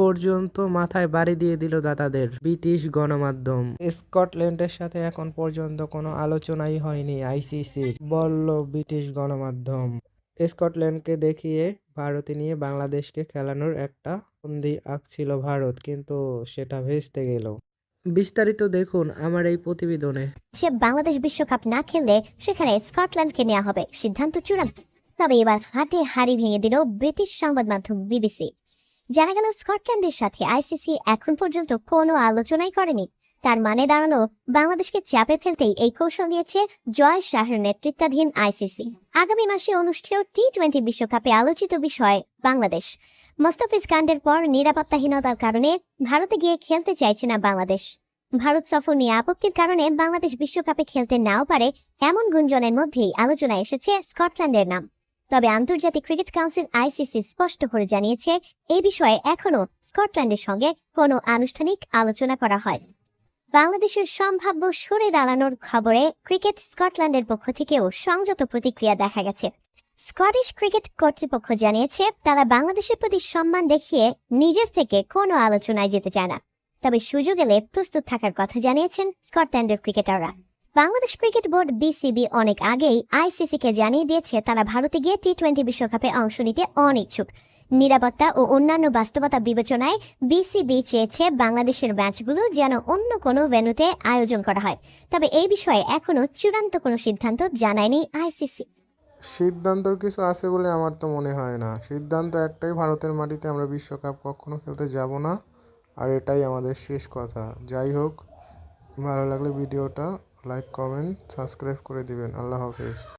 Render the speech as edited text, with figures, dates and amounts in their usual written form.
পর্যন্ত মাথায় বাড়ি দিয়ে দিল দাতাদের ব্রিটিশ গণমাধ্যম। স্কটল্যান্ডের সাথে এখন পর্যন্ত কোনো আলোচনাই হয়নি আইসিসির, বলল ব্রিটিশ গণমাধ্যম। স্কটল্যান্ডকে দেখিয়ে ভারতে নিয়ে বাংলাদেশকে খেলানোর একটা ফন্দি আঁকছিল ভারত, কিন্তু সেটা ভেস্তে গেল। বিস্তারিত দেখুন আমার এই প্রতিবেদনে। সে বাংলাদেশ বিশ্বকাপ না খেললে সেখানে স্কটল্যান্ডকে নেওয়া হবে, সিদ্ধান্ত চূড়ান্ত। তবে এবার হাটে হাড়ি ভেঙে দিল ব্রিটিশ সংবাদ মাধ্যম বিবিসি। জানা গেল স্কটল্যান্ডের সাথে আইসিসি এখন পর্যন্ত কোনো আলোচনাই করেনি। তার মানে দাঁড়ানো, বাংলাদেশকে চাপে ফেলতেই এই কৌশল নিয়েছে জয় শাহের নেতৃত্বাধীন আইসিসি। আগামী মাসে অনুষ্ঠেয় টি-20 বিশ্বকাপে আলোচিত বিষয় বাংলাদেশ। মোস্তাফিজ কাণ্ডের পর নিরাপত্তাহীনতার কারণে ভারতে গিয়ে খেলতে চাইছে না বাংলাদেশ। ভারত সফর নিয়ে আপত্তির কারণে বাংলাদেশ বিশ্বকাপে খেলতে নাও পারে, এমন গুঞ্জনের মধ্যেই আলোচনায় এসেছে স্কটল্যান্ডের নাম। তবে আন্তর্জাতিক ক্রিকেট কাউন্সিল আইসিসি স্পষ্ট করে জানিয়েছে, এই বিষয়ে এখনো স্কটল্যান্ডের সঙ্গে কোনো আনুষ্ঠানিক আলোচনা করা হয়। বাংলাদেশের সম্ভাব্য সরে দাঁড়ানোর খবরে ক্রিকেট স্কটল্যান্ডের পক্ষ থেকেও সংযত প্রতিক্রিয়া দেখা গেছে। স্কটিশ ক্রিকেট কর্তৃপক্ষ জানিয়েছে, তারা বাংলাদেশের প্রতি সম্মান দেখিয়ে নিজের থেকে কোনো আলোচনায় যেতে চায় না, তবে সুযোগ এলে প্রস্তুত থাকার কথা জানিয়েছেন স্কটল্যান্ডের ক্রিকেটাররা। বাংলাদেশ ক্রিকেট বোর্ড বিসিবি অনেক আগেই আইসিসিকে জানিয়ে দিয়েছে তারা ভারতে গিয়ে টি-20 বিশ্বকাপে অংশ নিতে অনিচ্ছুক। নিরাপত্তা ও অন্যান্য বাস্তবতা বিবেচনায় বিসিবি চেয়েছে বাংলাদেশের ম্যাচগুলো যেন অন্য কোনো ভেন্যুতে আয়োজন করা হয়। তবে এই বিষয়ে এখনো চূড়ান্ত কোনো সিদ্ধান্ত জানায়নি আইসিসি। সিদ্ধান্তর কিছু আছে বলে আমার তো মনে হয় না। সিদ্ধান্ত একটাই, ভারতের মাটিতে আমরা বিশ্বকাপ কখনো খেলতে যাব না, আর এটাই আমাদের শেষ কথা। যাই হোক, ভালো লাগলে ভিডিওটা লাইক, কমেন্ট, সাবস্ক্রাইব করে দিবেন। আল্লাহ হাফেজ।